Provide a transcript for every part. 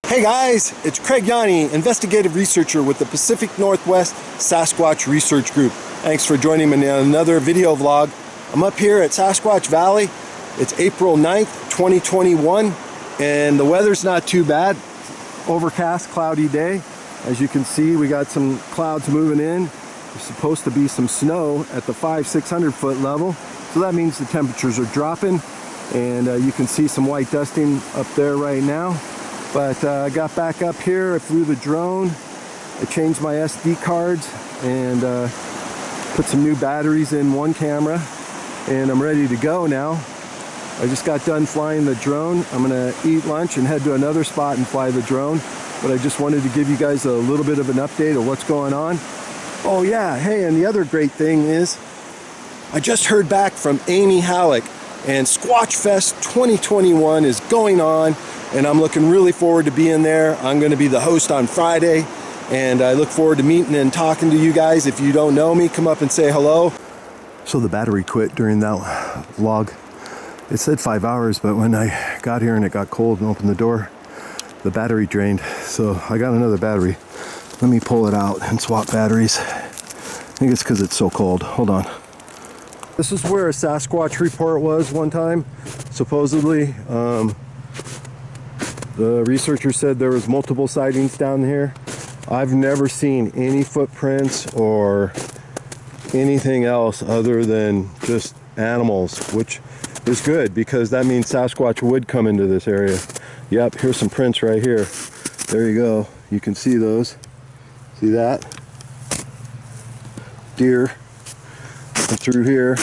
Hey guys, it's Craig Yanni, investigative researcher with the Pacific Northwest Sasquatch Research Group. Thanks for joining me in another video vlog. I'm up here at Sasquatch Valley. It's April 9th, 2021, and the weather's not too bad. Overcast, cloudy day. As you can see, we got some clouds moving in. There's supposed to be some snow at the 500-600 foot level. So that means the temperatures are dropping, and you can see some white dusting up there right now. But I got back up here, I flew the drone, I changed my SD cards, and put some new batteries in one camera, and I'm ready to go now. I just got done flying the drone. I'm gonna eat lunch and head to another spot and fly the drone. But I just wanted to give you guys a little bit of an update of what's going on. Oh yeah, hey, and the other great thing is, I just heard back from Amy Halleck, and Squatch Fest 2021 is going on, and I'm looking really forward to being there. I'm going to be the host on Friday, and I look forward to meeting and talking to you guys. If you don't know me, come up and say hello. So the battery quit during that vlog. It said 5 hours, but when I got here and it got cold and opened the door, the battery drained. So I got another battery. Let me pull it out and swap batteries. I think it's because it's so cold. Hold on. This is where a Sasquatch report was one time. Supposedly, the researcher said there was multiple sightings down here. I've never seen any footprints or anything else other than just animals, which is good because that means Sasquatch would come into this area. Yep, here's some prints right here. There you go. You can see those. See that? Deer. And through here,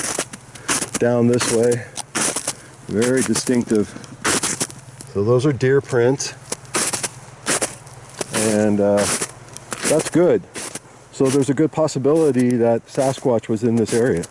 down this way. Very distinctive. So those are deer prints. And that's good. So there's a good possibility that Sasquatch was in this area.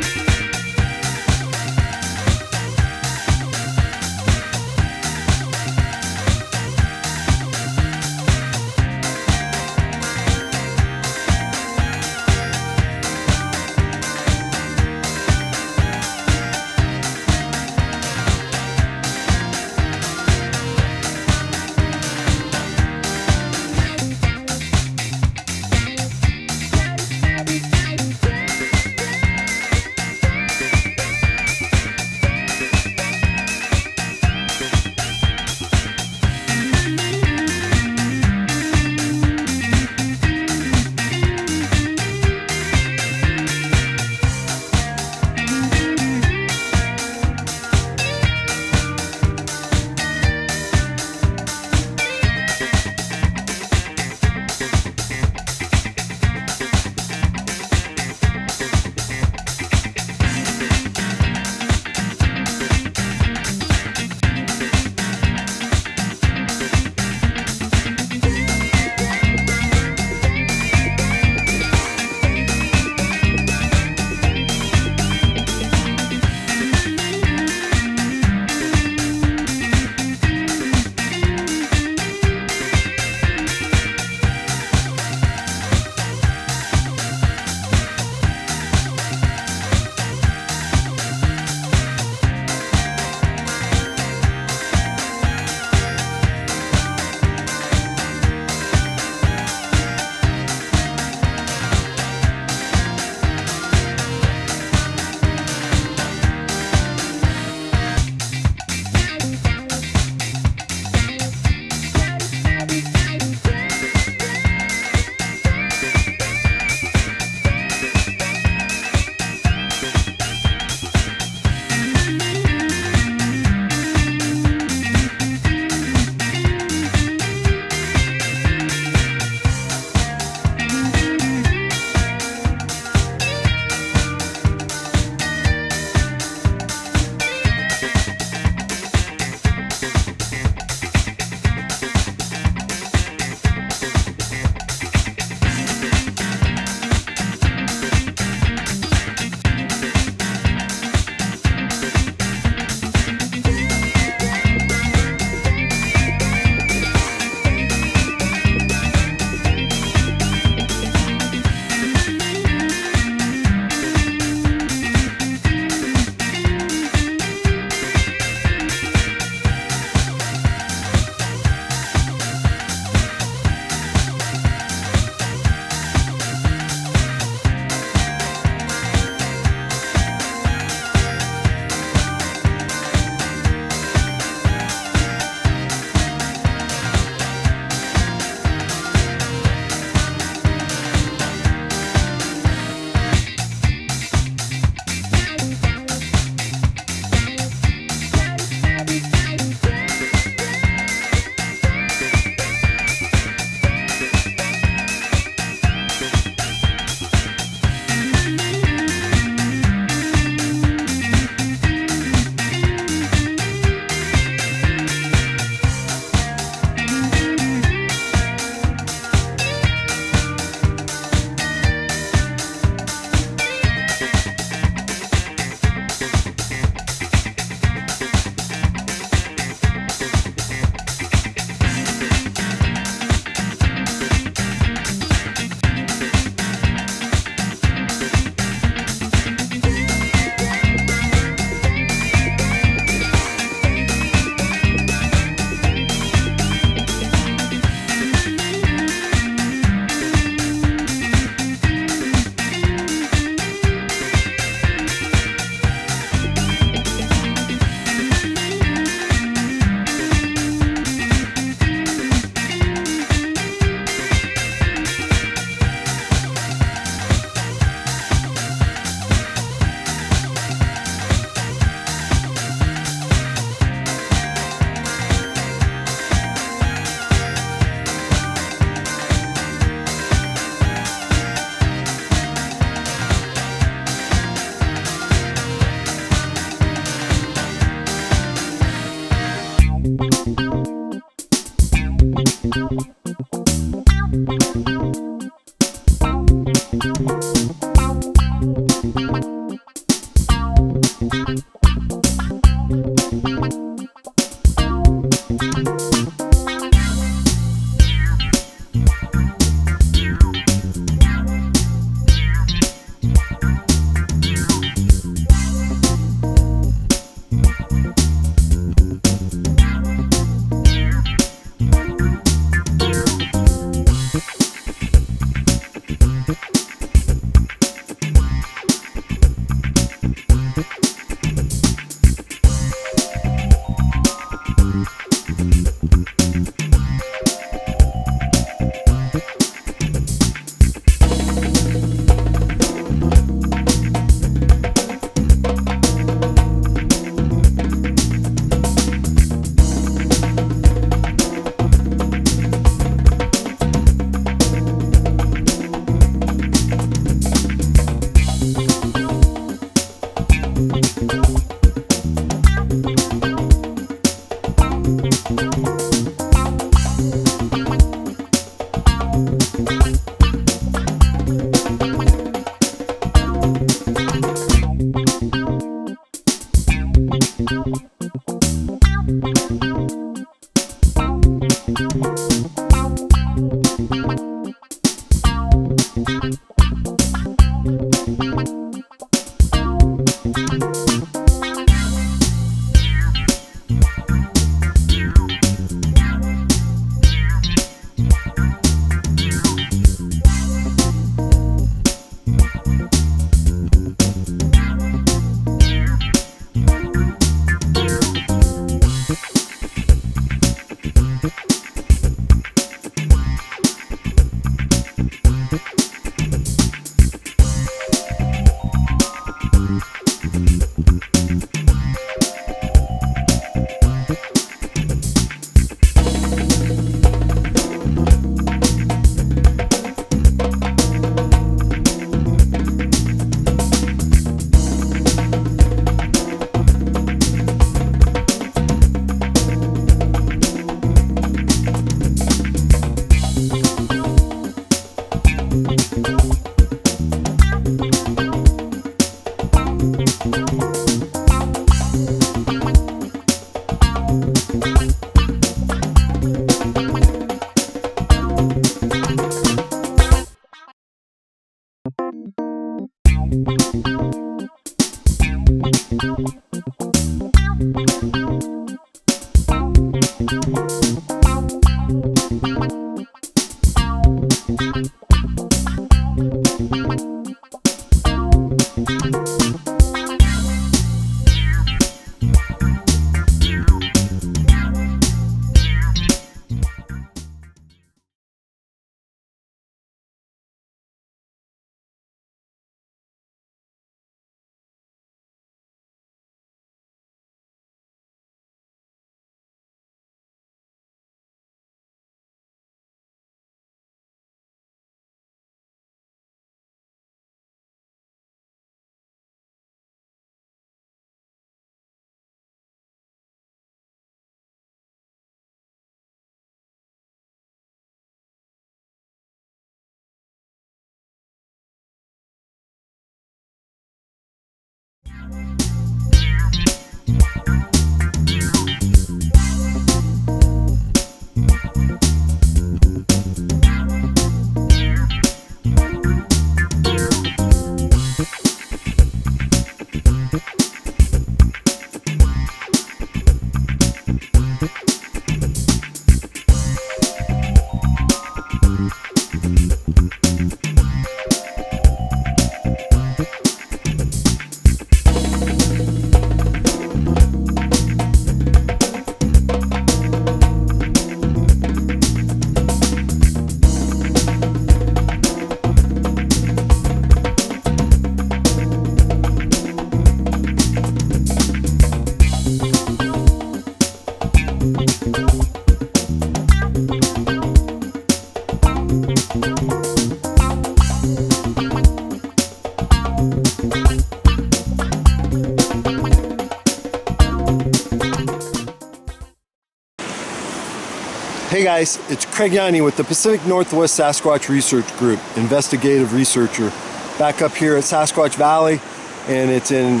Hey guys, it's Craig Yanni with the Pacific Northwest Sasquatch Research Group, investigative researcher, back up here at Sasquatch Valley, and it's in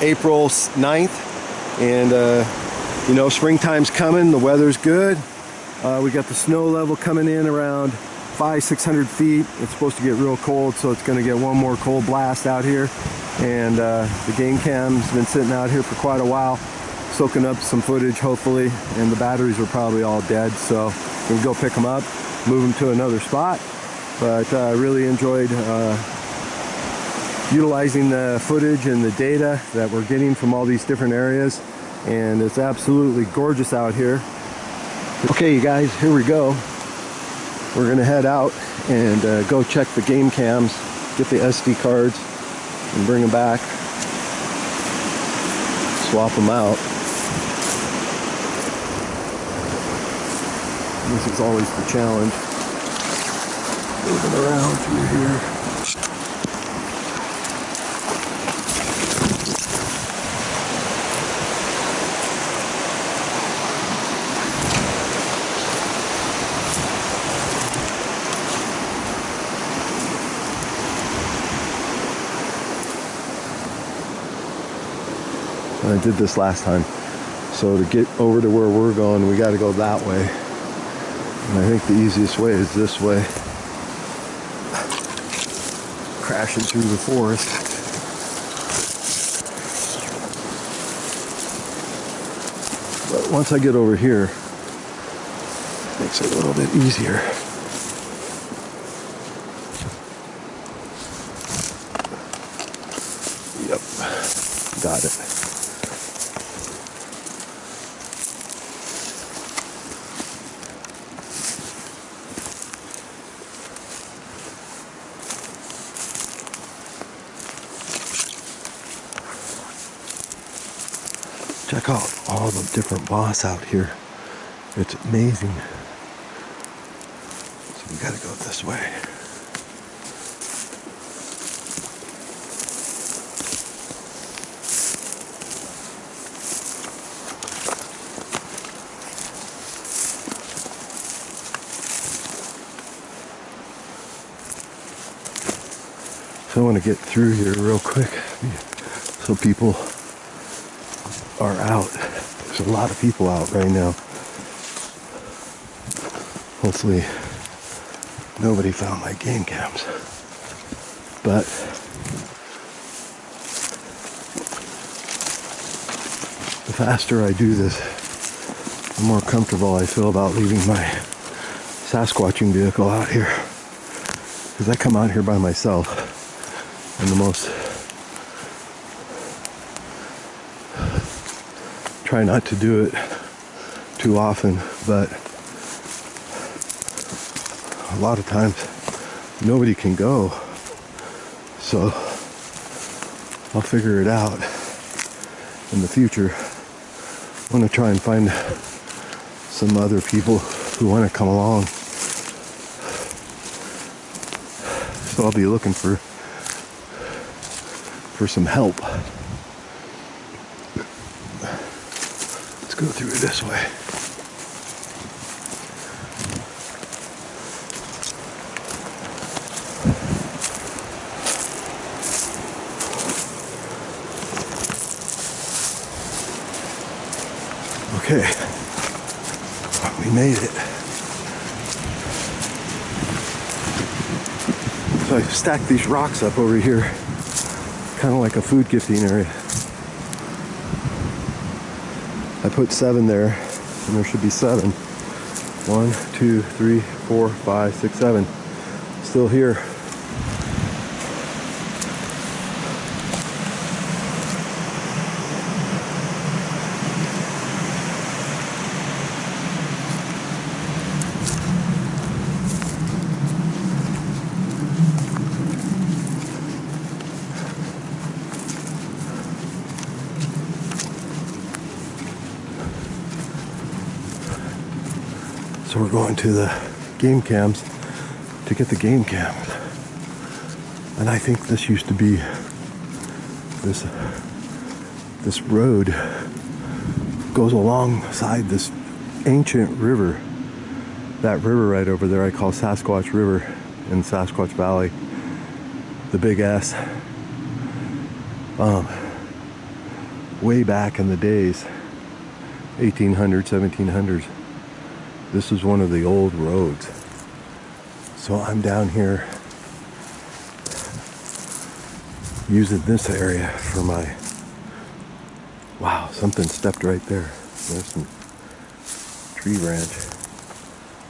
April 9th, and you know, springtime's coming, the weather's good. We got the snow level coming in around 500-600 feet. It's supposed to get real cold, so it's going to get one more cold blast out here, and the game cam's been sitting out here for quite a while, soaking up some footage hopefully, and the batteries were probably all dead, so we'll go pick them up, move them to another spot. But I really enjoyed utilizing the footage and the data that we're getting from all these different areas, and it's absolutely gorgeous out here. Okay, you guys, here we go. We're gonna head out and go check the game cams, get the SD cards and bring them back, swap them out. This is always the challenge, moving around through here. I did this last time, so to get over to where we're going, we got to go that way. And I think the easiest way is this way, crashing through the forest. But once I get over here, it makes it a little bit easier. Yep, got it. Check out all the different moss out here. It's amazing. So we gotta go this way. So I want to get through here real quick so people are out. There's a lot of people out right now. Hopefully nobody found my game cams. But the faster I do this, the more comfortable I feel about leaving my Sasquatching vehicle out here. Because I come out here by myself, and the most try not to do it too often, but a lot of times nobody can go, so I'll figure it out in the future. I want to try and find some other people who want to come along, so I'll be looking for some help. Go through this way. Okay, we made it. So I stacked these rocks up over here, kind of like a food gifting area. I put 7 there, and there should be 7. 1, 2, 3, 4, 5, 6, 7. Still here. So we're going to the game cams to get the game cams. And I think this used to be this road goes alongside this ancient river That river right over there I call Sasquatch River in Sasquatch Valley. The big S. Way back in the days, 1800s, 1700s, this was one of the old roads. So I'm down here using this area for my... Wow, something stepped right there. There's some tree branch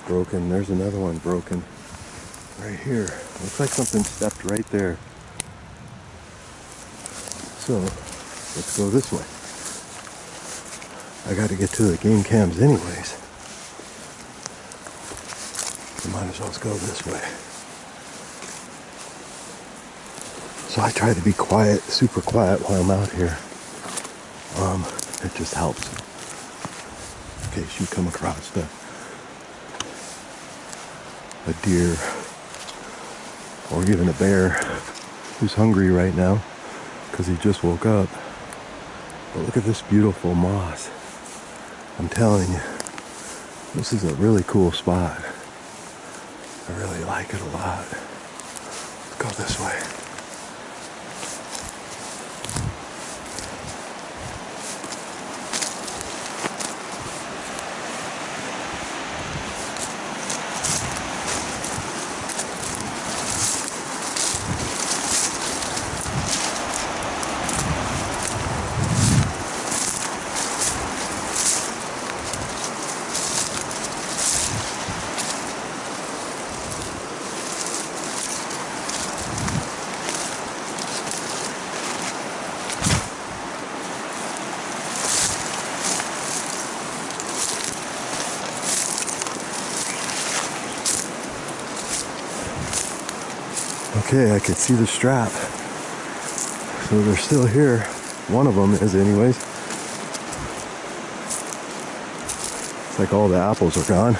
broken. There's another one broken right here. Looks like something stepped right there. So let's go this way. I got to get to the game cams anyways. So might as well go this way. So I try to be quiet, super quiet while I'm out here. It just helps in case you come across a deer or even a bear who's hungry right now because he just woke up. But look at this beautiful moss. I'm telling you, this is a really cool spot. I really like it a lot. Let's go this way. Okay, I can see the strap. So they're still here. One of them is anyways. It's like all the apples are gone.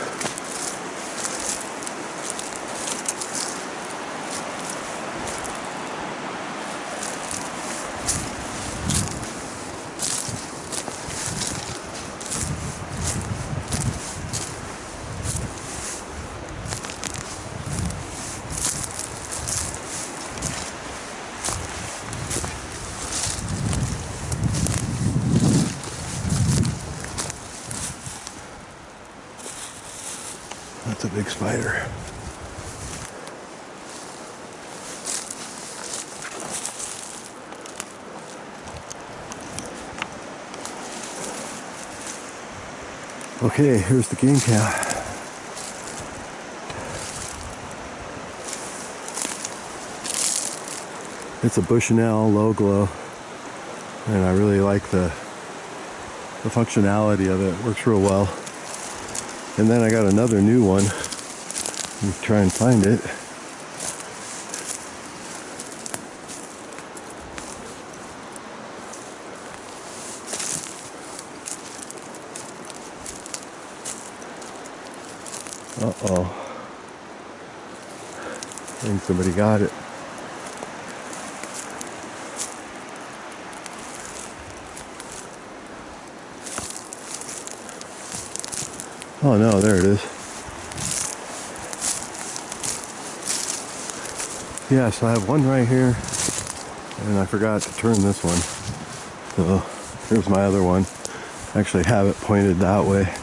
That's a big spider. Okay, here's the game cam. It's a Bushnell low glow, and I really like the functionality of it. It works real well. And then I got another new one. Let me try and find it. Uh-oh. I think somebody got it. Oh no, there it is. Yeah, so I have one right here, and I forgot to turn this one. So here's my other one. I actually have it pointed that way.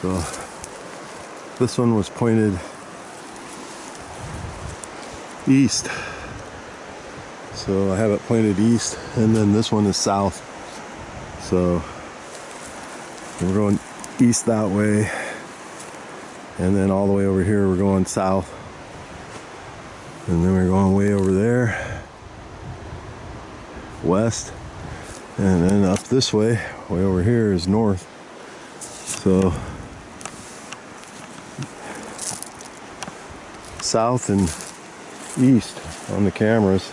So this one was pointed east. So I have it pointed east, and then this one is south. So we're going east that way, and then all the way over here we're going south, and then we're going way over there west, and then up this way over here is north. So south and east on the cameras,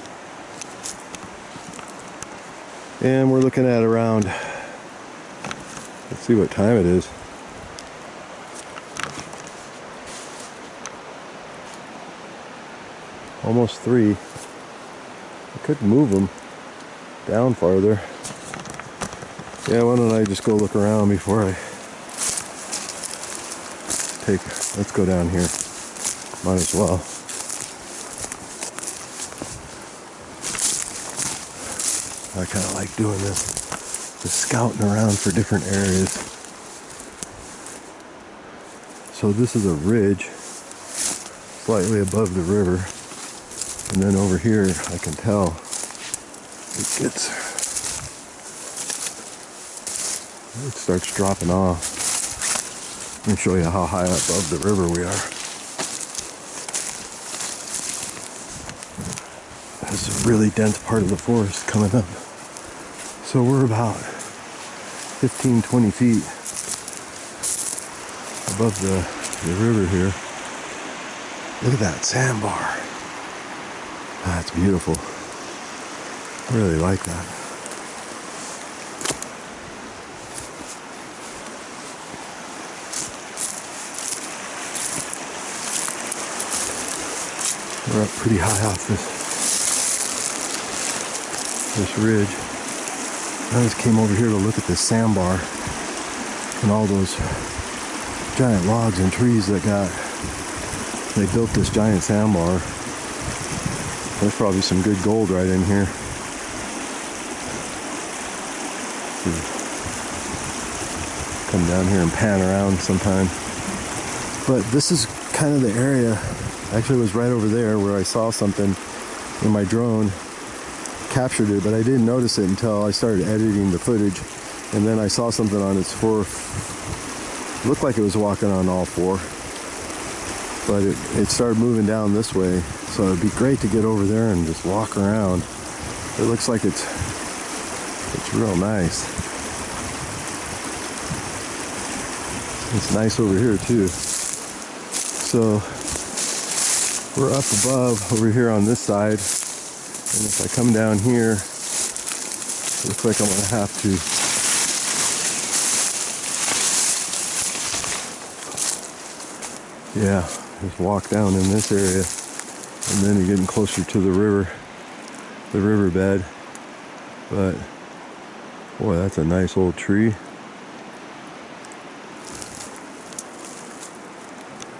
and we're looking at around, let's see what time it is. Almost 3. I could move them down farther. Yeah, why don't I just go look around before I let's go down here. Might as well. I kind of like doing this, just scouting around for different areas. So this is a ridge, slightly above the river. And then over here, I can tell it starts dropping off. Let me show you how high above the river we are. There's a really dense part of the forest coming up. So we're about 15, 20 feet above the river here. Look at that sandbar. That's beautiful. I really like that. We're up pretty high off this ridge. I just came over here to look at this sandbar and all those giant logs and trees they built this giant sandbar. There's probably some good gold right in here. Come down here and pan around sometime. But this is kind of the area. Actually, it was right over there where I saw something in my drone, captured it, but I didn't notice it until I started editing the footage. And then I saw something on its looked like it was walking on all four, but it started moving down this way. So it'd be great to get over there and just walk around. It looks like it's real nice. It's nice over here too. So we're up above over here on this side, and if I come down here, it looks like I'm gonna have to just walk down in this area, and then you're getting closer to the riverbed. But boy, that's a nice old tree.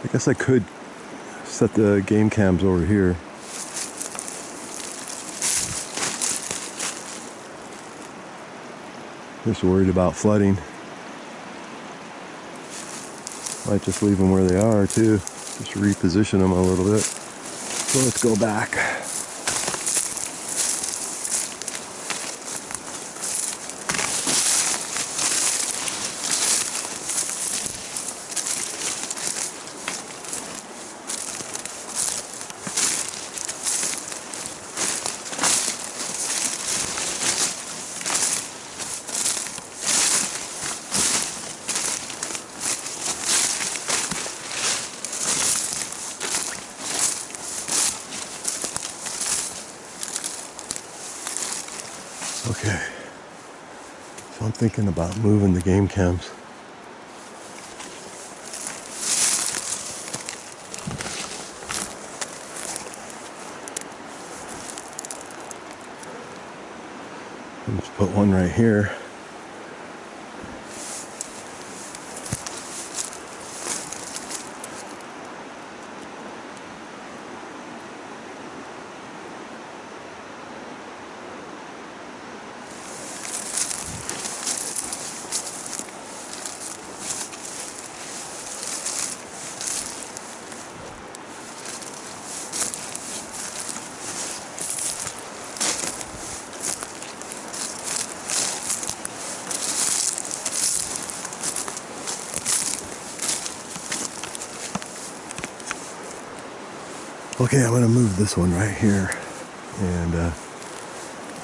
I guess I could set the game cams over here. Just worried about flooding. Might just leave them where they are too. Just reposition them a little bit. So let's go back. Okay, so I'm thinking about moving the game cams. Let's put one right here. Okay, I'm going to move this one right here, and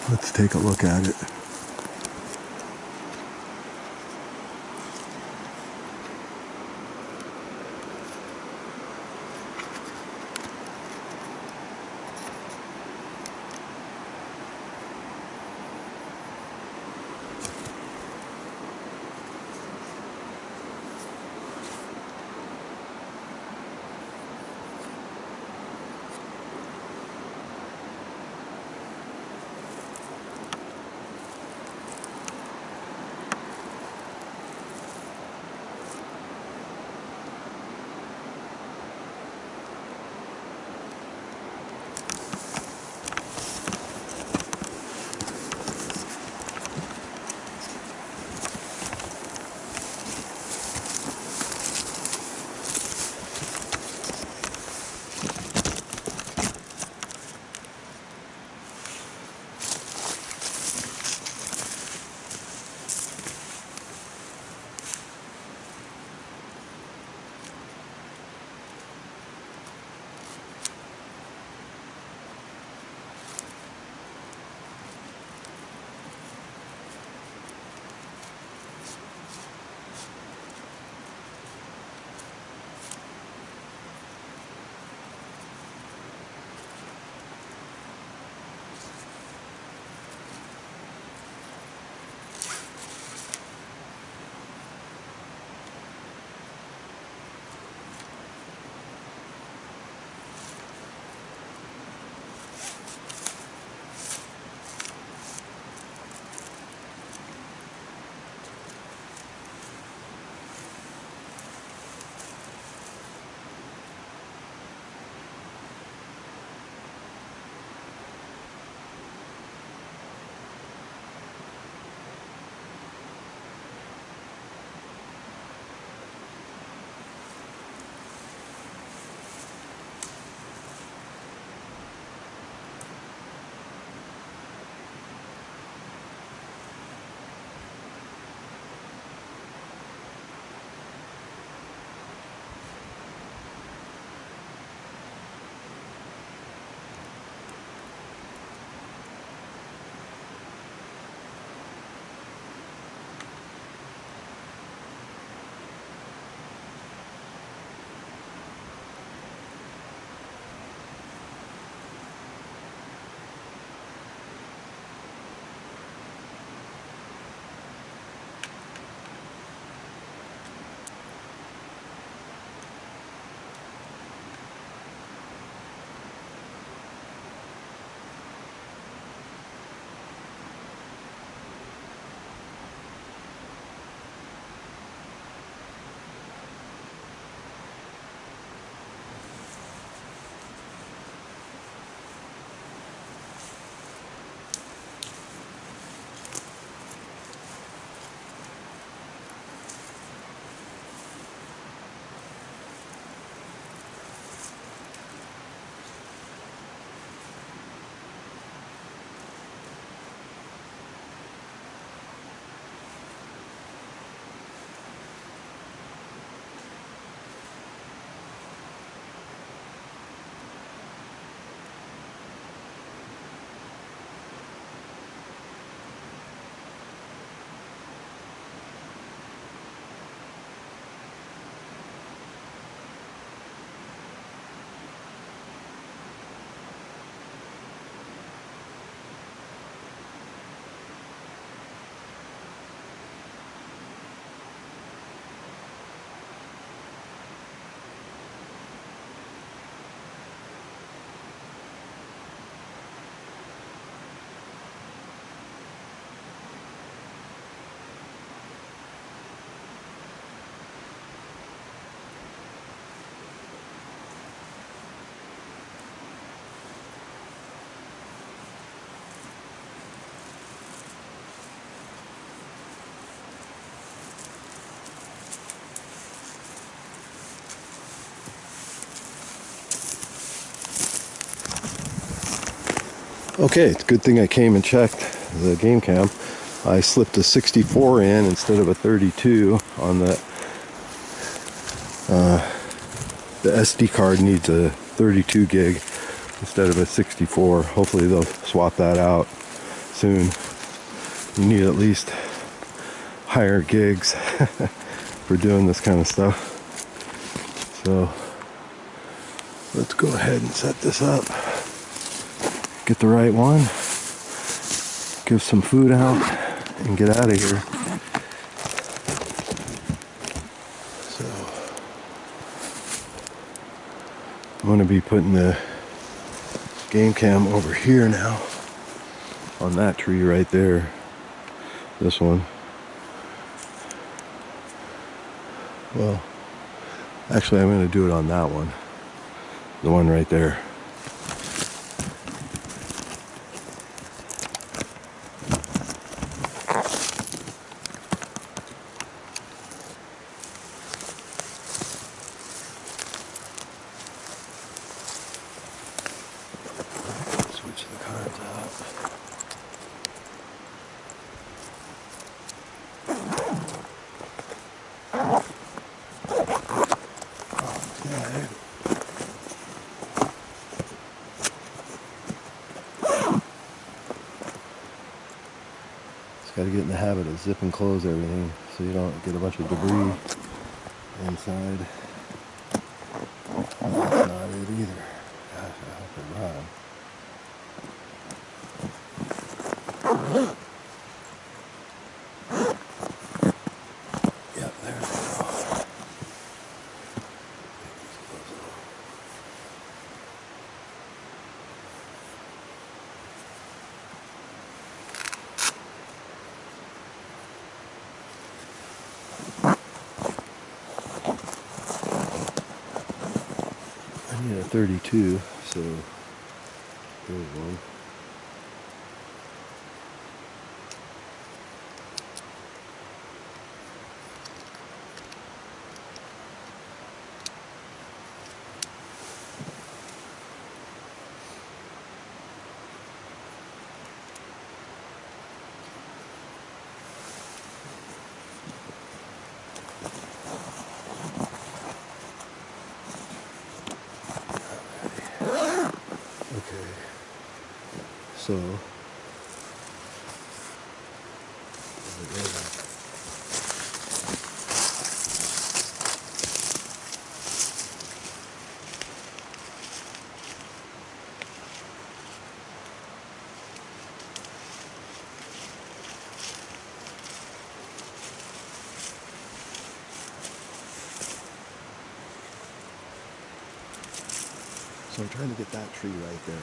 let's take a look at it. Okay, it's a good thing I came and checked the game cam. I slipped a 64 in instead of a 32 on the SD card needs a 32 gig instead of a 64. Hopefully they'll swap that out soon. You need at least higher gigs for doing this kind of stuff. So let's go ahead and set this up. Get the right one. Give some food out and get out of here. So I'm going to be putting the game cam over here now on that tree right there. This one. Well, actually I'm going to do it on that one. The one right there. Switch the cards out. Okay. Just got to get in the habit of zip and close everything so you don't get a bunch of debris inside. That's not it either. Gosh, I hope it run. Yep, there we go. I need a 32, so there's one. Okay, so I'm trying to get that tree right there.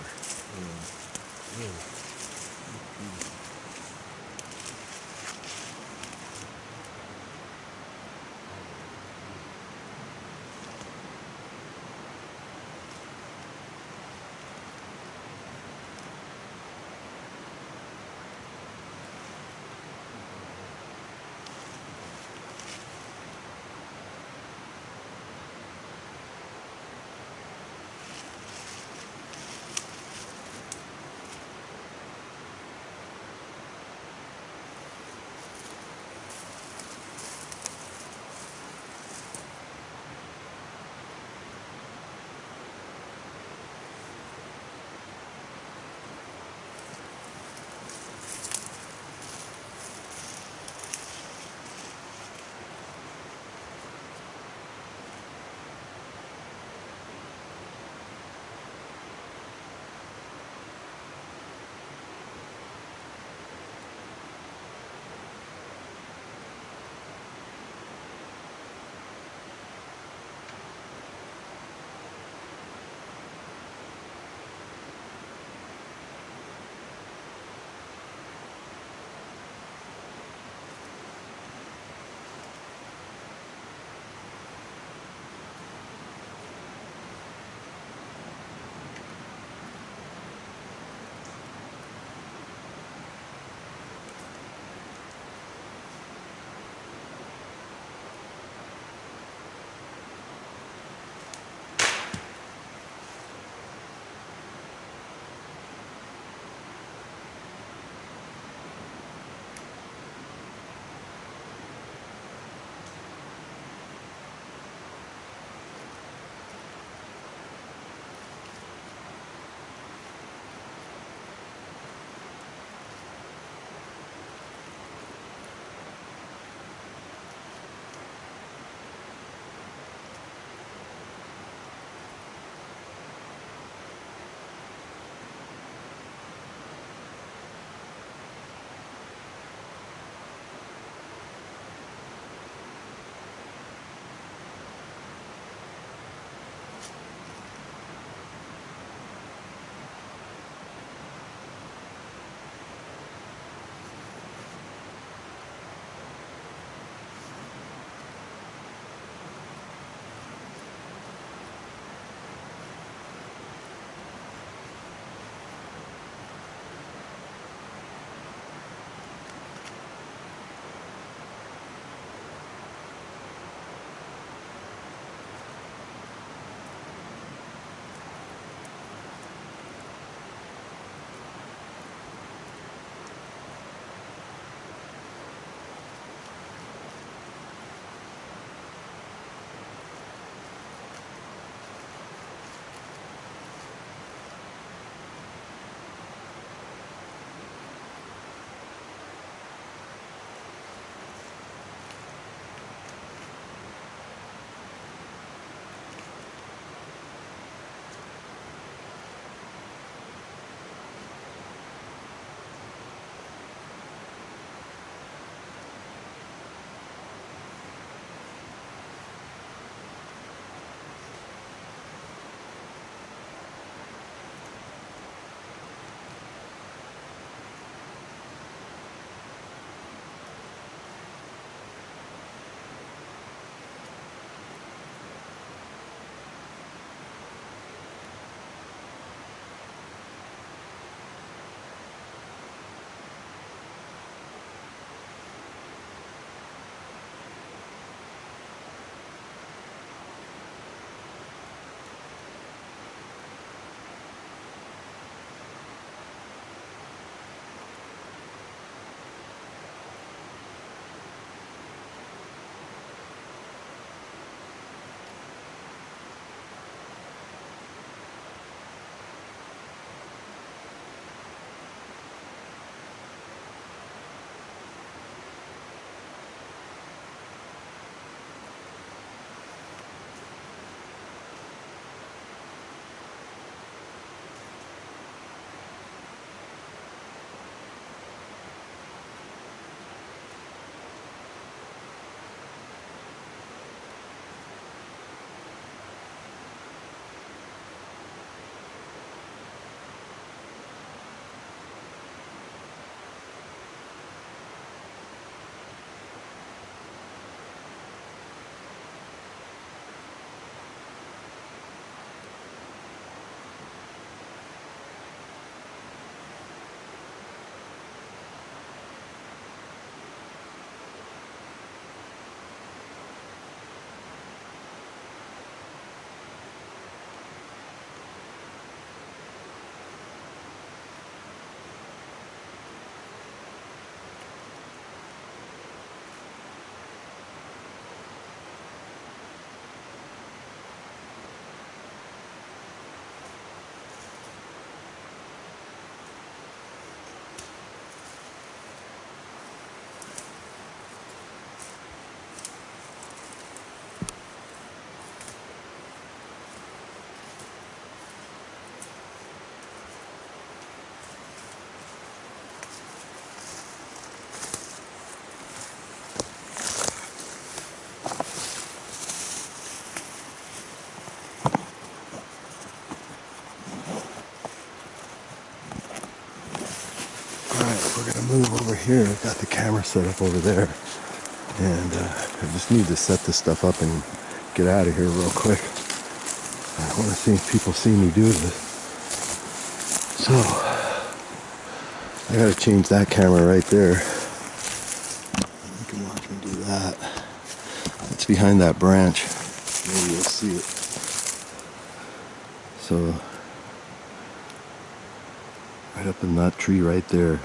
Alright, we're gonna move over here. I've got the camera set up over there. And I just need to set this stuff up and get out of here real quick. I want to see if people see me do this. So, I gotta change that camera right there. You can watch me do that. It's behind that branch. Maybe you'll see it. So, right up in that tree right there,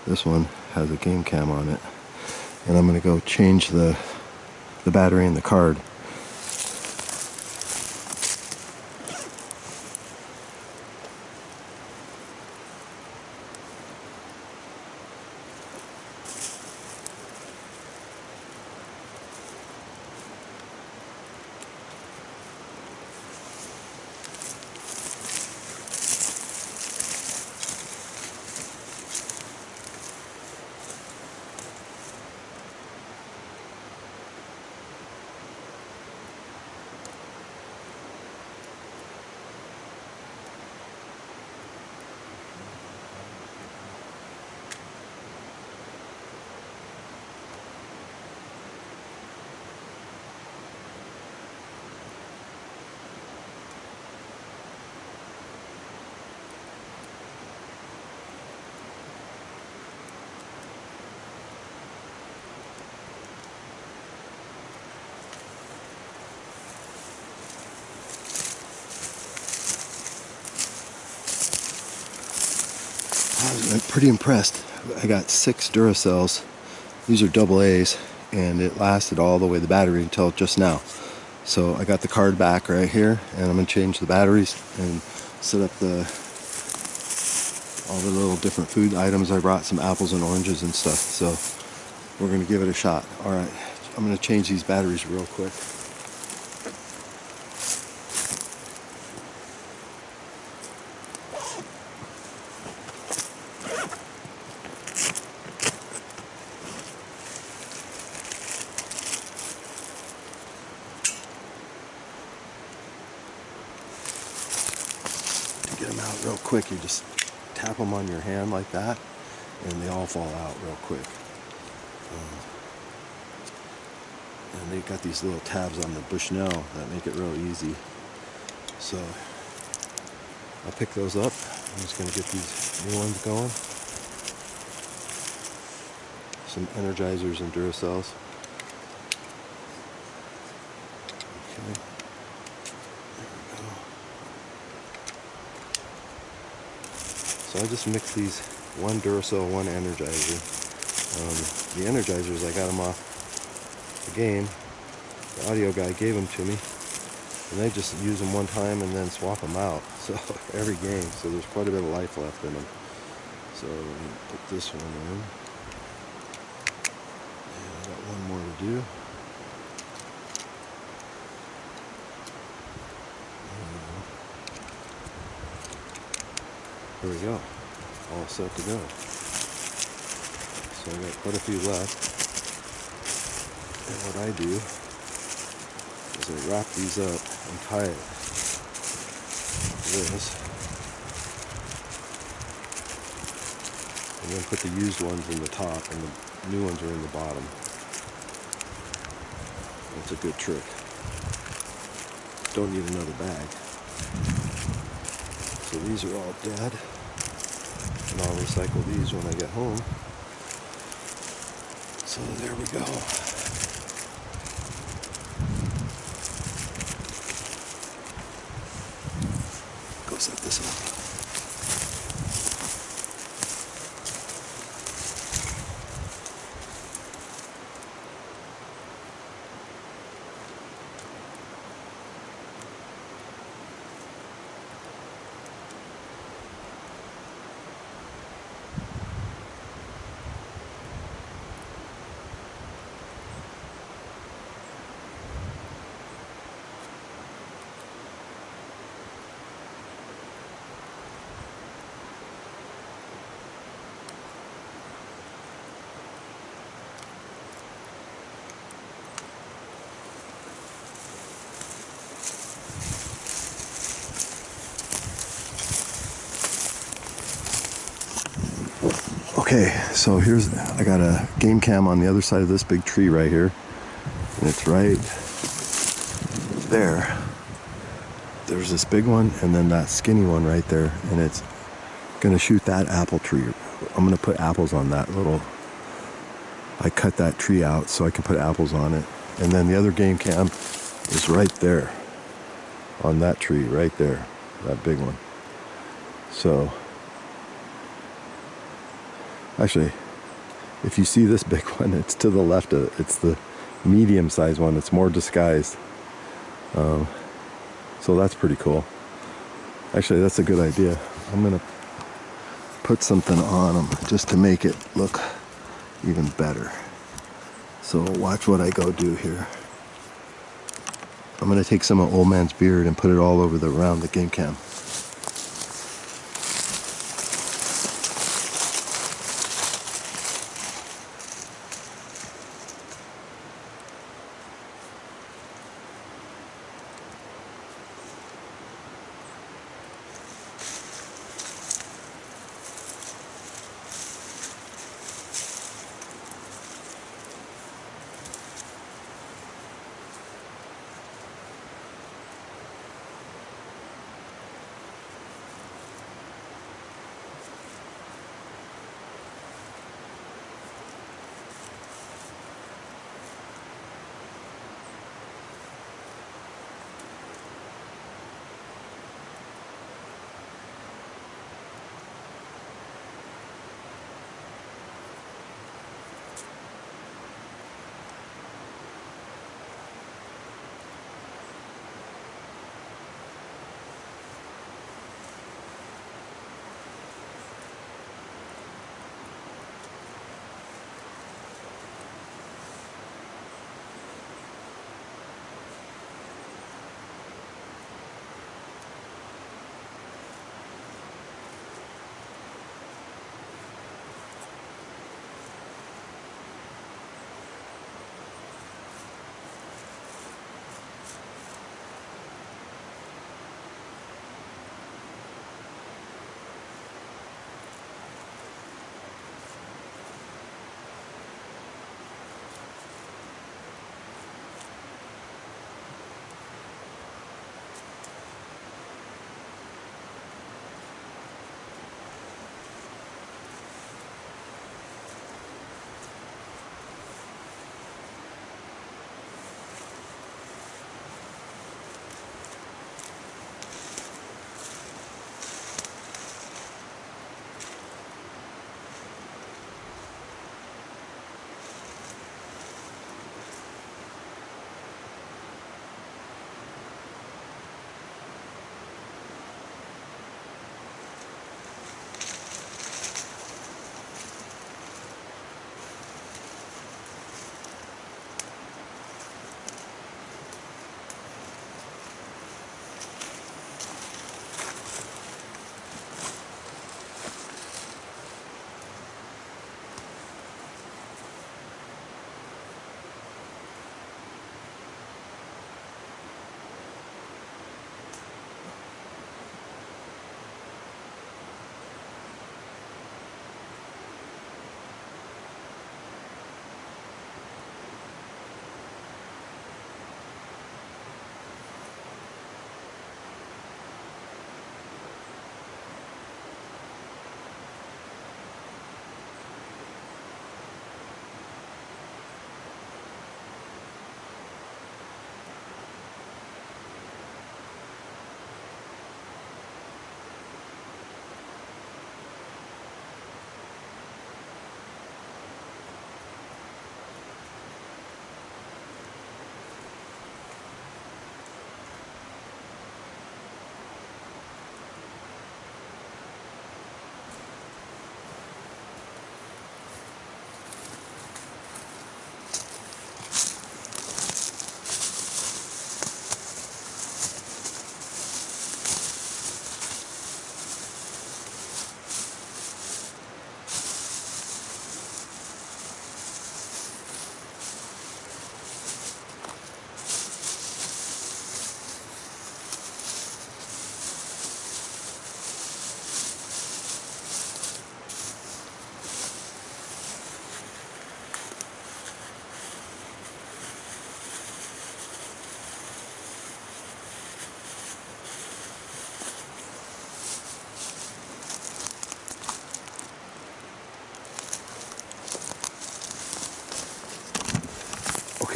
this one has a game cam on it. And I'm gonna go change the battery in the card. I'm pretty impressed. I got 6 Duracells. These are double A's, and it lasted all the way the battery until just now. So I got the card back right here, and I'm gonna change the batteries and set up all the little different food items. I brought some apples and oranges and stuff, so we're gonna give it a shot. All right, I'm gonna change these batteries real quick. Get them out real quick. You just tap them on your hand like that, and they all fall out real quick. And they've got these little tabs on the Bushnell that make it real easy. So I'll pick those up. I'm just going to get these new ones going. Some Energizers and Duracells. Okay. So I just mix these, one Duracell, one Energizer. The Energizers, I got them off the game. The audio guy gave them to me, and they just use them one time and then swap them out. So every game, so there's quite a bit of life left in them. So let me put this one in. And I got one more to do. There we go, all set to go. So I got quite a few left. And what I do is I wrap these up and tie it like this. And then put the used ones in the top and the new ones are in the bottom. That's a good trick. Don't need another bag. So these are all dead, and I'll recycle these when I get home. So there we go. Go set this up. Okay, so I got a game cam on the other side of this big tree right here. And it's right there. There's this big one and then that skinny one right there. And it's gonna shoot that apple tree. I'm gonna put apples on that little, I cut that tree out so I can put apples on it. And then the other game cam is right there on that tree right there, that big one. So actually, if you see this big one, it's to the left of it. It's the medium-sized one. It's more disguised. So that's pretty cool. Actually, that's a good idea. I'm gonna put something on them just to make it look even better. So watch what I go do here. I'm gonna take some of Old Man's beard and put it all over around the game cam.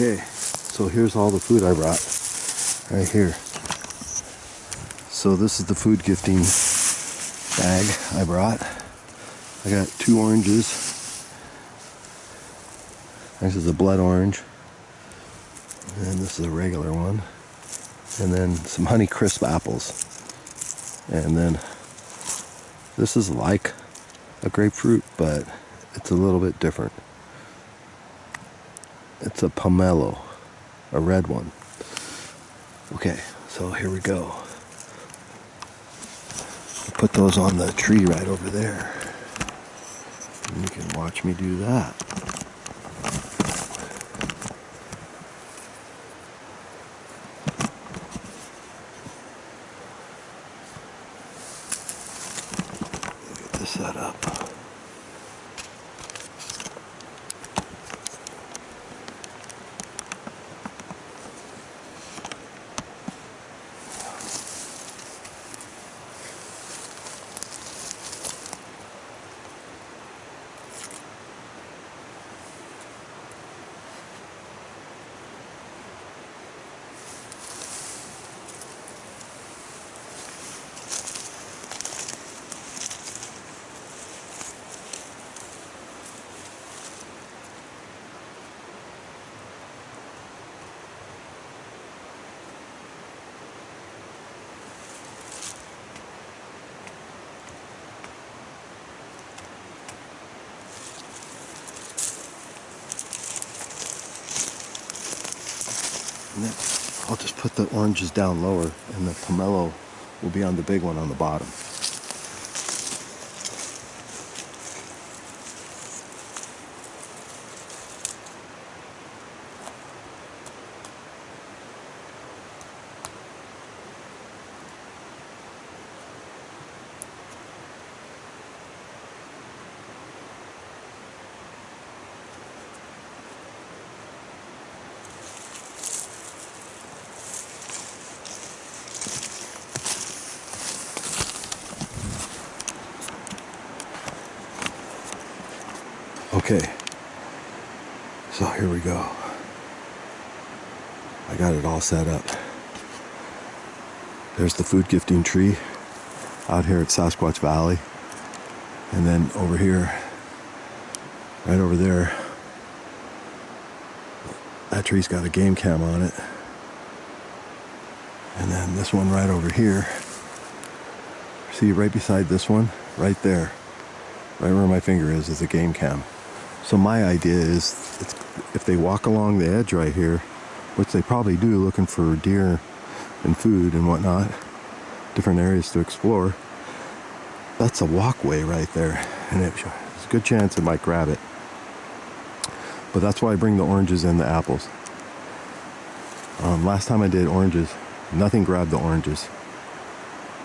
Okay, so here's all the food I brought right here. So this is the food gifting bag I brought. I got 2 oranges. This is a blood orange. And this is a regular one. And then some Honey Crisp apples. And then this is like a grapefruit, but it's a little bit different. It's a pomelo, a red one. Okay, so here we go. I'll put those on the tree right over there. And you can watch me do that. Get this set up. And then I'll just put the oranges down lower, and the pomelo will be on the big one on the bottom. Okay, so here we go. I got it all set up. There's the food gifting tree out here at Sasquatch Valley. And then over here, right over there, that tree's got a game cam on it. And then this one right over here, see right beside this one, right there, right where my finger is a game cam. So my idea is, if they walk along the edge right here, which they probably do, looking for deer and food and whatnot, different areas to explore, that's a walkway right there, and there's a good chance it might grab it. But that's why I bring the oranges and the apples. Last time I did oranges, nothing grabbed the oranges.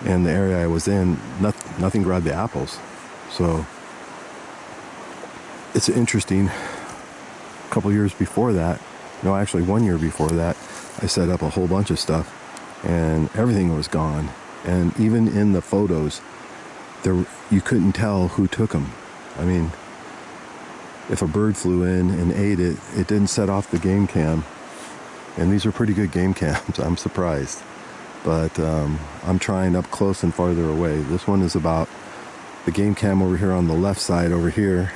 And the area I was in, nothing grabbed the apples. So it's interesting. A couple years before that, no, actually 1 year before that, I set up a whole bunch of stuff and everything was gone. And even in the photos, you couldn't tell who took them. I mean, if a bird flew in and ate it, it didn't set off the game cam. And these are pretty good game cams, I'm surprised. But I'm trying up close and farther away. This one is about the game cam over here on the left side over here,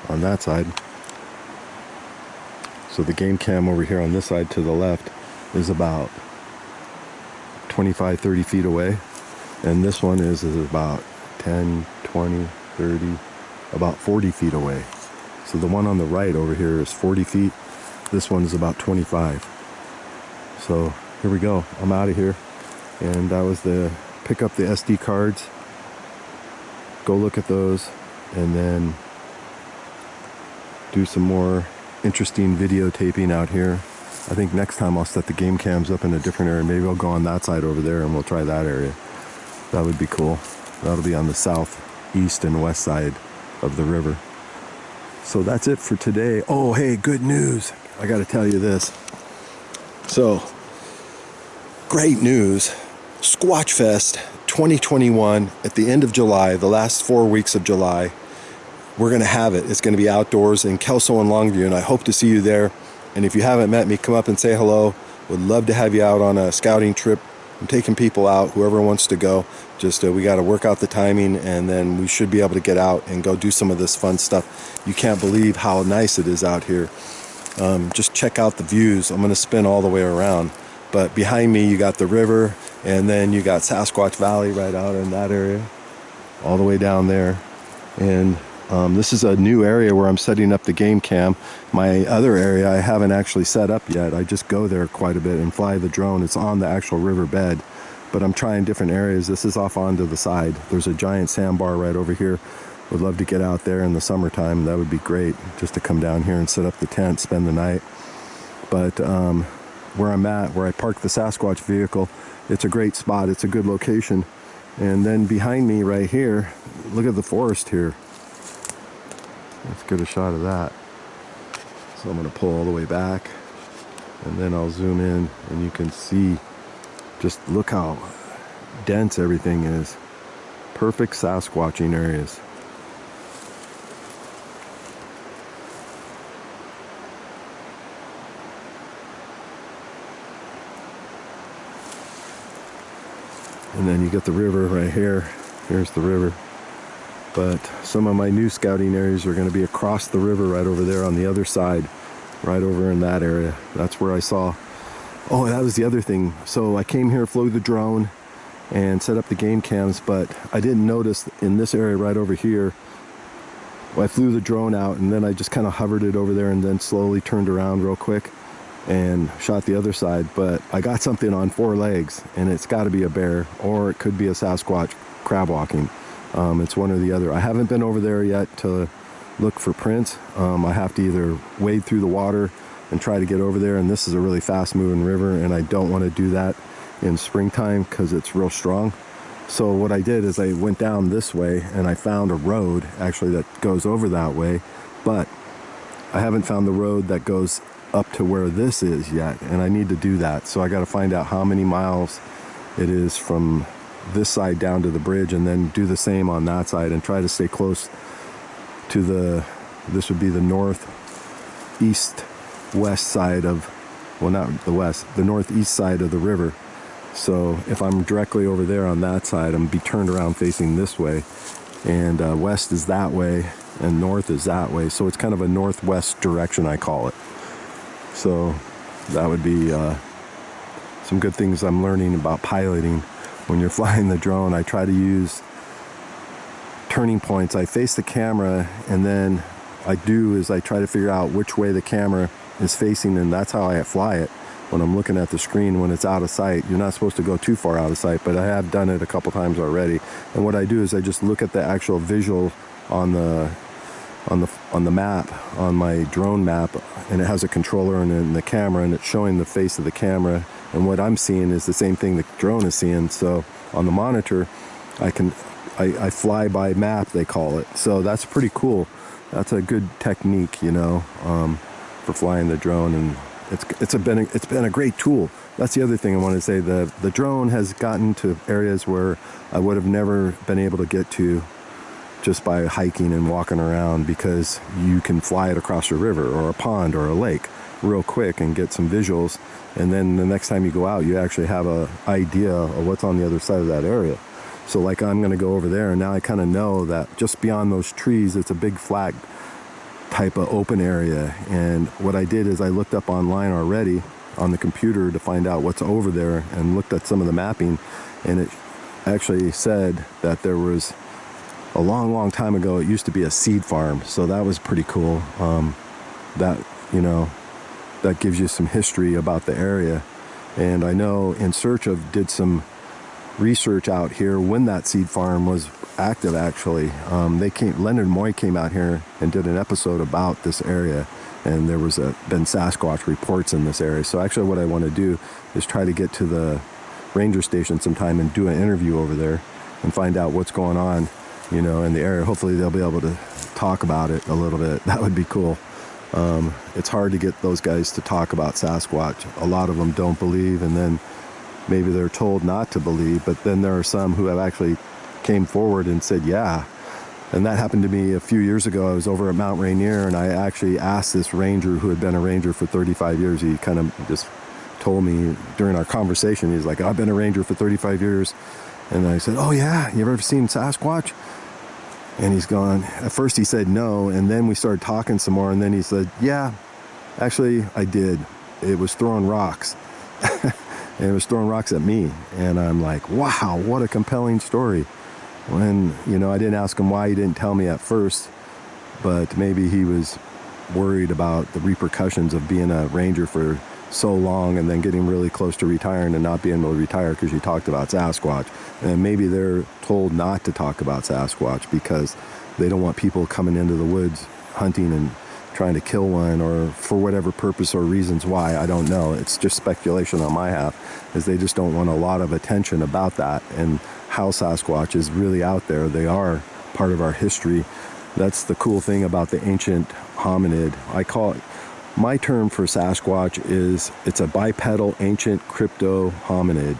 on that side. So the game cam over here on this side to the left is about 25, 30 feet away. And this one is about 10, 20, 30, about 40 feet away. So the one on the right over here is 40 feet. This one is about 25. So here we go. I'm out of here. And that was the pick up the SD cards, go look at those, and then do some more interesting videotaping out here. I think next time I'll set the game cams up in a different area. Maybe I'll go on that side over there and we'll try that area. That would be cool. That'll be on the south, east, and west side of the river. So that's it for today. Oh, hey, good news. I got to tell you this. So, great news. Squatch Fest 2021 at the end of July, the last 4 weeks of July. We're going to have it. It's going to be outdoors in Kelso and Longview, and I hope to see you there. And if you haven't met me, come up and say hello. Would love to have you out on a scouting trip. I'm taking people out, whoever wants to go. Just we got to work out the timing, and then we should be able to get out and go do some of this fun stuff. You can't believe how nice it is out here. Just check out the views. I'm going to spin all the way around. But behind me, you got the river, and then you got Sasquatch Valley right out in that area, all the way down there. And this is a new area where I'm setting up the game cam. My other area I haven't actually set up yet. I just go there quite a bit and fly the drone. It's on the actual river bed, but I'm trying different areas. This is off onto the side. There's a giant sandbar right over here. Would love to get out there in the summertime. That would be great, just to come down here and set up the tent, spend the night. But where I'm at, where I parked the Sasquatch vehicle, it's a great spot. It's a good location. And then behind me right here, look at the forest here. Let's get a shot of that. So I'm going to pull all the way back, and then I'll zoom in, and you can see, just look how dense everything is. Perfect Sasquatching areas. And then you get the river right here. Here's the river. But some of my new scouting areas are going to be across the river right over there on the other side, right over in that area. That's where I saw. Oh, that was the other thing. So I came here, flew the drone, and set up the game cams, but I didn't notice in this area right over here, I flew the drone out, and then I just kind of hovered it over there and then slowly turned around real quick and shot the other side. But I got something on 4 legs, and it's got to be a bear, or it could be a Sasquatch crab walking. It's one or the other. I haven't been over there yet to look for prints. I have to either wade through the water and try to get over there, and this is a really fast moving river, and I don't want to do that in springtime because it's real strong. So what I did is I went down this way, and I found a road actually that goes over that way, but I haven't found the road that goes up to where this is yet, and I need to do that. So I got to find out how many miles it is from this side down to the bridge, and then do the same on that side and try to stay close to this would be the northeast west side of, well, not the west, the northeast side of the river. So if I'm directly over there on that side, I'm gonna be turned around facing this way, and west is that way and north is that way. So it's kind of a northwest direction, I call it. So that would be some good things I'm learning about piloting. When you're flying the drone, I try to use turning points. I face the camera, and then I try to figure out which way the camera is facing, and that's how I fly it. When I'm looking at the screen, when it's out of sight, you're not supposed to go too far out of sight, but I have done it a couple times already. And what I do is I just look at the actual visual on the map, on my drone map, and it has a controller and then the camera, and it's showing the face of the camera, and what I'm seeing is the same thing the drone is seeing. So on the monitor, I fly by map, they call it. So that's pretty cool. That's a good technique, you know, for flying the drone, and it's been a great tool. That's the other thing I want to say. The drone has gotten to areas where I would have never been able to get to just by hiking and walking around, because you can fly it across a river or a pond or a lake real quick and get some visuals, and then the next time you go out, you actually have an idea of what's on the other side of that area. So like, I'm going to go over there, and now I kind of know that just beyond those trees, it's a big flat type of open area. And what I did is I looked up online already on the computer to find out what's over there, and looked at some of the mapping, and it actually said that there was a long time ago, it used to be a seed farm. So that was pretty cool. That, you know, that gives you some history about the area. And I know In Search Of did some research out here when that seed farm was active, actually. Leonard Moy came out here and did an episode about this area, and there was been Sasquatch reports in this area. So actually what I want to do is try to get to the ranger station sometime and do an interview over there and find out what's going on, you know, in the area. Hopefully they'll be able to talk about it a little bit. That would be cool. It's hard to get those guys to talk about Sasquatch. A lot of them don't believe, and then maybe they're told not to believe, but then there are some who have actually came forward and said, yeah, And that happened to me a few years ago. I was over at Mount Rainier, and I actually asked this ranger who had been a ranger for 35 years. He kind of just told me during our conversation, he's like, I've been a ranger for 35 years. And I said, oh yeah, you ever seen Sasquatch? And he's gone. At first he said no, and then we started talking some more, and then he said, yeah, actually I did. It was throwing rocks. And it was throwing rocks at me. And I'm like, wow, what a compelling story. When, you know, I didn't ask him why he didn't tell me at first, but maybe he was worried about the repercussions of being a ranger for so long and then getting really close to retiring and not being able to retire because you talked about Sasquatch. And maybe they're told not to talk about Sasquatch because they don't want people coming into the woods hunting and trying to kill one, or for whatever purpose or reasons why, I don't know. It's just speculation on my half, is they just don't want a lot of attention about that and how Sasquatch is really out there. They are part of our history. That's the cool thing about the ancient hominid. I call it, my term for Sasquatch is, it's a bipedal ancient crypto hominid.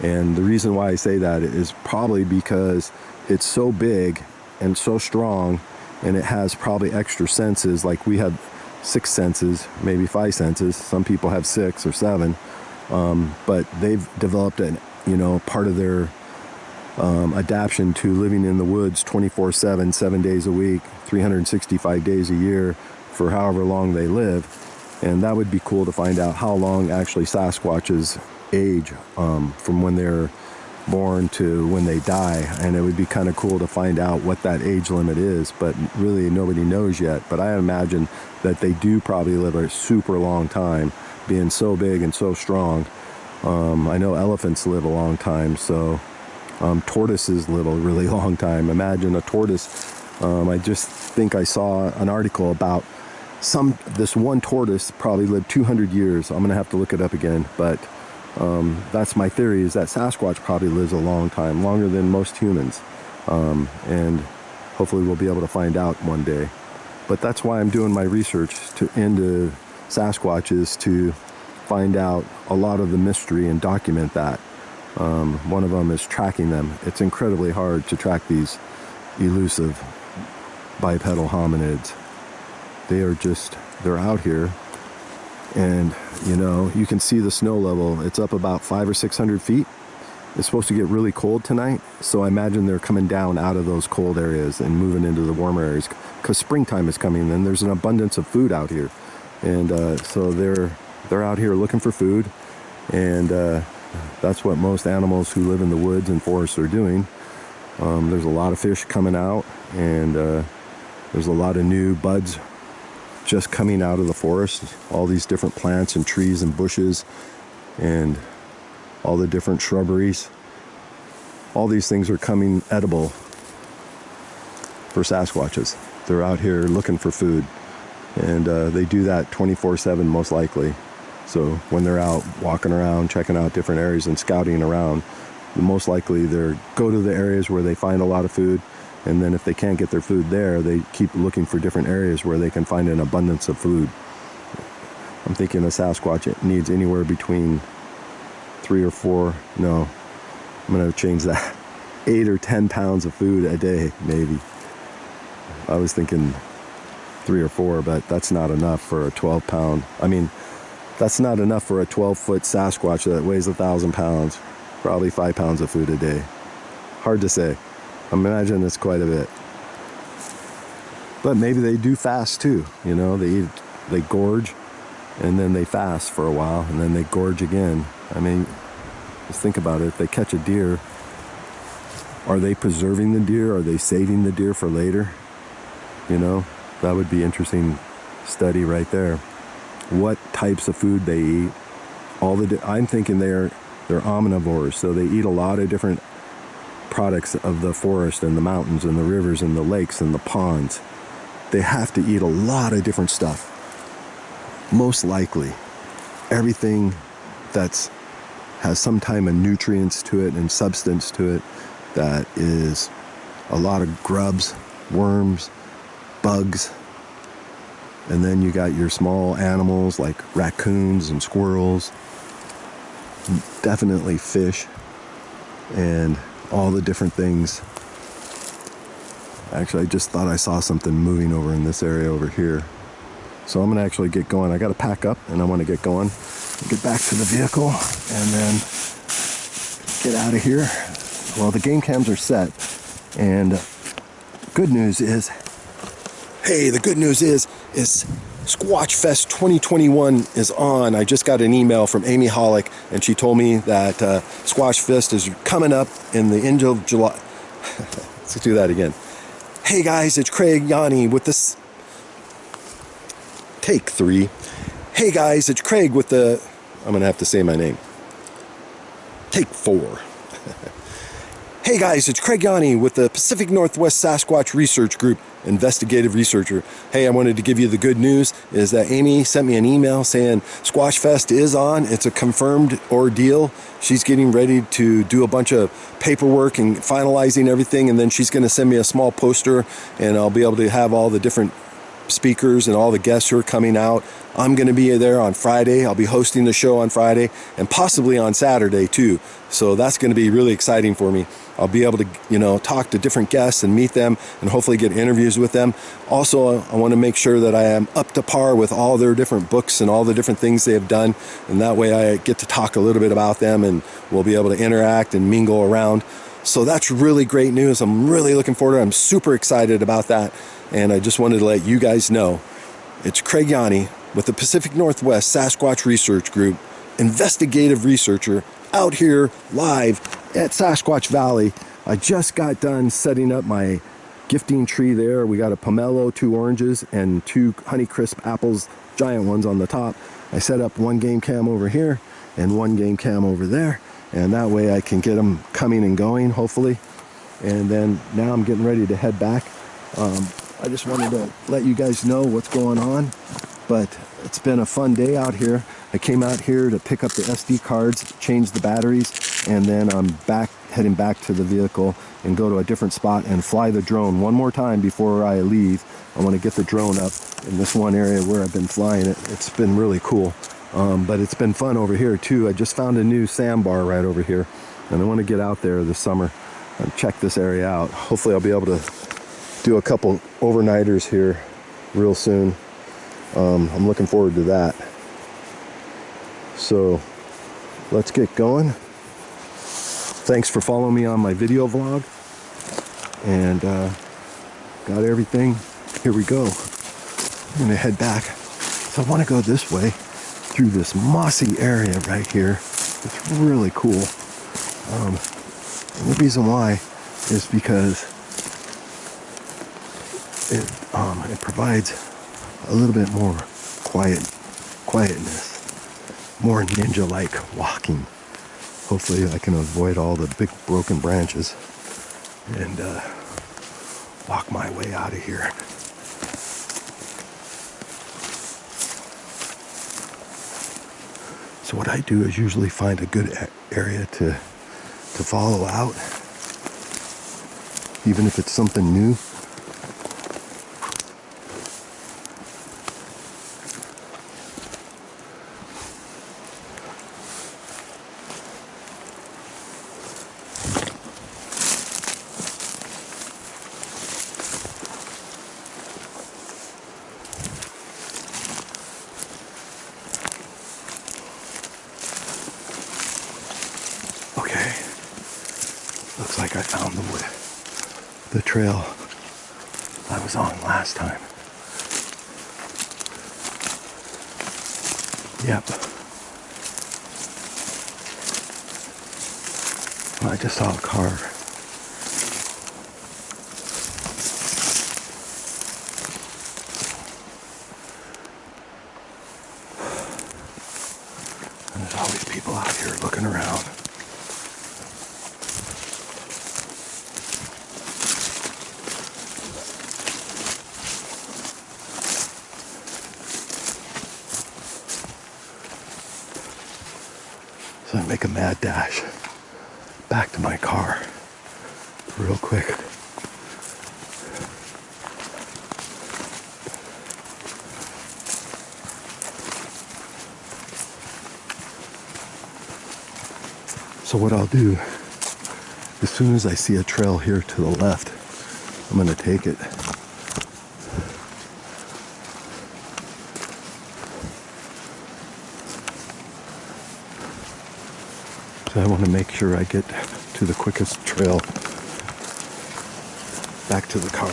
And the reason why I say that is probably because it's so big and so strong, and it has probably extra senses. Like we have 6 senses, maybe 5 senses. Some people have 6 or 7, but they've developed an, you know, part of their adaptation to living in the woods 24/7, 7 days a week, 365 days a year for however long they live. And that would be cool to find out how long actually Sasquatches age, from when they're born to when they die. And it would be kind of cool to find out what that age limit is, but really nobody knows yet. But I imagine that they do probably live a super long time, being so big and so strong. I know elephants live a long time, so tortoises live a really long time. Imagine a tortoise. I just think I saw an article about this one tortoise probably lived 200 years. I'm gonna have to look it up again, but that's my theory, is that Sasquatch probably lives a long time, longer than most humans. And hopefully we'll be able to find out one day. But that's why I'm doing my research into Sasquatches, to find out a lot of the mystery and document that. One of them is tracking them. It's incredibly hard to track these elusive bipedal hominids. They're out here. And, you know, you can see the snow level. It's up about 500 or 600 feet. It's supposed to get really cold tonight, so I imagine they're coming down out of those cold areas and moving into the warmer areas, because springtime is coming and there's an abundance of food out here. And so they're out here looking for food, and that's what most animals who live in the woods and forests are doing. There's a lot of fish coming out, and there's a lot of new buds just coming out of the forest. All these different plants and trees and bushes and all the different shrubberies. All these things are coming edible for Sasquatches. They're out here looking for food, and they do that 24/7 most likely. So when they're out walking around, checking out different areas and scouting around, most likely they go to the areas where they find a lot of food. And then if they can't get their food there, they keep looking for different areas where they can find an abundance of food. I'm thinking a Sasquatch needs anywhere between 3 or 4, no, I'm going to change that, 8 or 10 pounds of food a day, maybe. I was thinking 3 or 4, but that's not enough for a 12-pound. I mean, that's not enough for a 12-foot Sasquatch that weighs 1,000 pounds. Probably 5 pounds of food a day. Hard to say. I imagine it's quite a bit. But maybe they do fast too. You know, they gorge, and then they fast for a while, and then they gorge again. I mean, just think about it. If they catch a deer, are they preserving the deer? Are they saving the deer for later? You know, that would be interesting study right there. What types of food they eat. I'm thinking they're omnivores, so they eat a lot of different products of the forest and the mountains and the rivers and the lakes and the ponds. They have to eat a lot of different stuff. Most likely, everything that's has some type of nutrients to it and substance to it, that is a lot of grubs, worms, bugs, and then you got your small animals like raccoons and squirrels, definitely fish, and all the different things Actually, I just thought I saw something moving over in this area over here. So I'm gonna actually get going. I gotta pack up and I wanna get going, get back to the vehicle and then get out of here. Well, the game cams are set, and good news is, the good news is Squatch Fest 2021 is on. I just got an email from Amy Hollick, and she told me that Squatch Fest is coming up in the end of July. Let's do that again. Hey guys, it's Craig Yanni with this. Take 3. Hey guys, it's Craig with the. I'm gonna have to say my name. Take 4. Hey guys, it's Craig Yanni with the Pacific Northwest Sasquatch Research Group, investigative researcher. Hey, I wanted to give you the good news is that Amy sent me an email saying Squatch Fest is on. It's a confirmed ordeal. She's getting ready to do a bunch of paperwork and finalizing everything, and then she's going to send me a small poster, and I'll be able to have all the different speakers and all the guests who are coming out. I'm going to be there on Friday. I'll be hosting the show on Friday and possibly on Saturday too. So that's going to be really exciting for me. I'll be able to, talk to different guests and meet them and hopefully get interviews with them. Also, I want to make sure that I am up to par with all their different books and all the different things they have done. And that way I get to talk a little bit about them and we'll be able to interact and mingle around. So that's really great news. I'm really looking forward to it. I'm super excited about that. And I just wanted to let you guys know it's Craig Yanni with the Pacific Northwest Sasquatch Research Group, investigative researcher out here live at Sasquatch Valley. I just got done setting up my gifting tree there. We got a pomelo, 2 oranges, and 2 Honeycrisp apples, giant ones on the top. I set up 1 game cam over here and 1 game cam over there. And that way I can get them coming and going, hopefully. And then now I'm getting ready to head back. I just wanted to let you guys know what's going on, but it's been a fun day out here. I came out here to pick up the SD cards, change the batteries, and then I'm heading back to the vehicle and go to a different spot and fly the drone one more time before I leave. I want to get the drone up in this one area where I've been flying it. It's been really cool, but it's been fun over here too. I just found a new sandbar right over here, and I want to get out there this summer and check this area out. Hopefully I'll be able to do a couple overnighters here real soon. I'm looking forward to that. So let's get going. Thanks for following me on my video vlog, and got everything. Here we go. I'm gonna head back. So I want to go this way through this mossy area right here. It's really cool. And the reason why is because it provides a little bit more quietness, more ninja-like walking. Hopefully I can avoid all the big broken branches and walk my way out of here. So what I do is usually find a good area to follow out, even if it's something new. Okay, looks like I found the trail I was on last time. Yep. I just saw a car. And there's always people out here looking around. So I make a mad dash back to my car real quick. So what I'll do, as soon as I see a trail here to the left, I'm gonna take it. So I want to make sure I get to the quickest trail back to the car.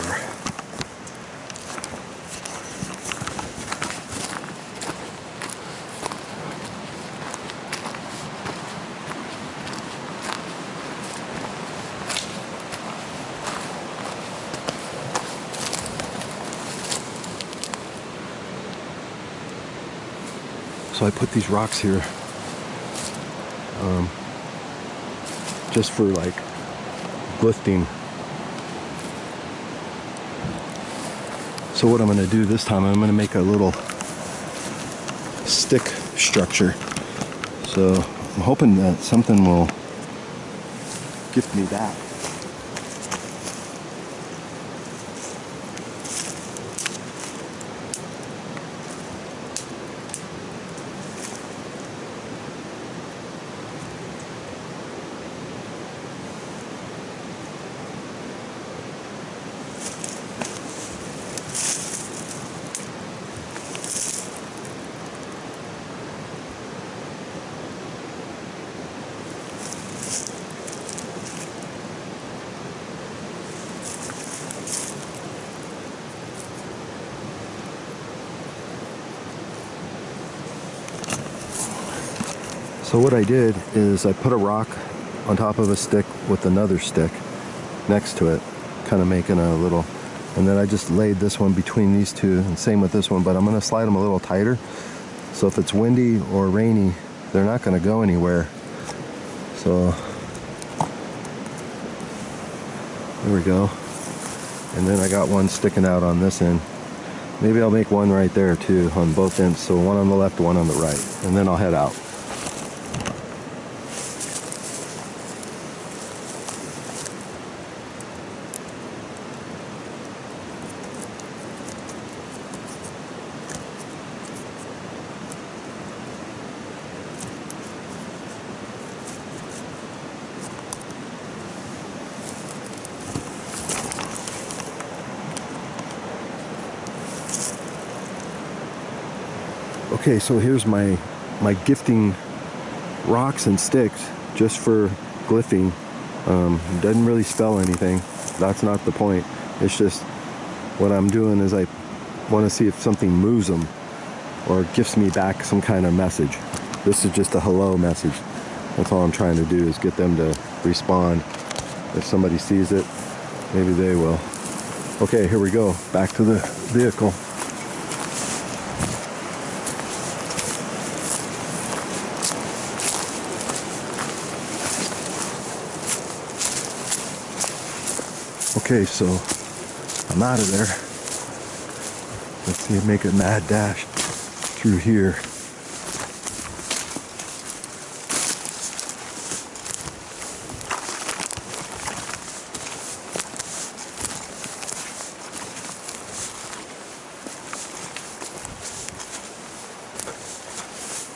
So I put these rocks here just for like lifting. So what I'm going to do this time, I'm going to make a little stick structure. So I'm hoping that something will gift me that. So what I did is I put a rock on top of a stick with another stick next to it, kind of making a little, and then I just laid this one between these two, and same with this one, but I'm going to slide them a little tighter. So if it's windy or rainy, they're not going to go anywhere. So there we go. And then I got one sticking out on this end. Maybe I'll make one right there too on both ends. So one on the left, one on the right, and then I'll head out. Okay, so here's my gifting rocks and sticks just for glyphing. Doesn't really spell anything. That's not the point. It's just what I'm doing is I want to see if something moves them or gifts me back some kind of message. This is just a hello message. That's all I'm trying to do, is get them to respond. If somebody sees it, maybe they will. Okay, here we go. Back to the vehicle. Okay, so I'm out of there. Let's see, make a mad dash through here.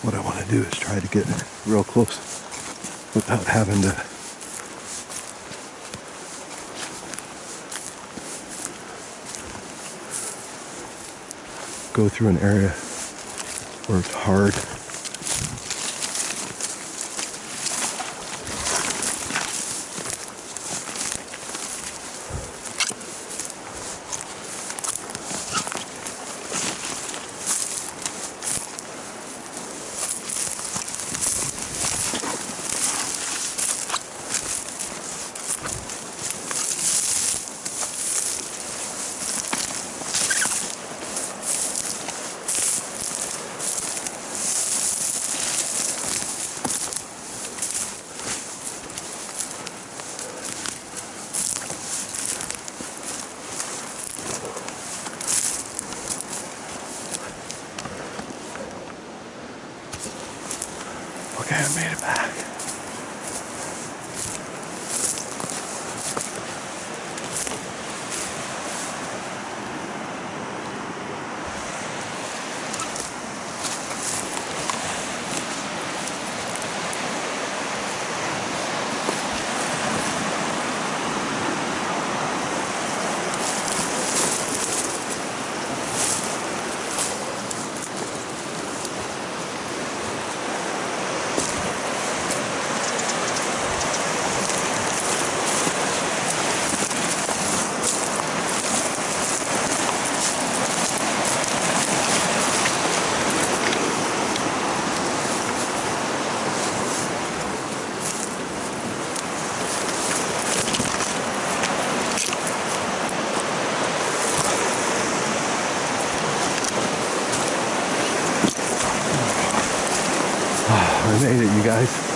What I want to do is try to get real close without having to go through an area where it's hard. Okay, I made it back. I made it, you guys.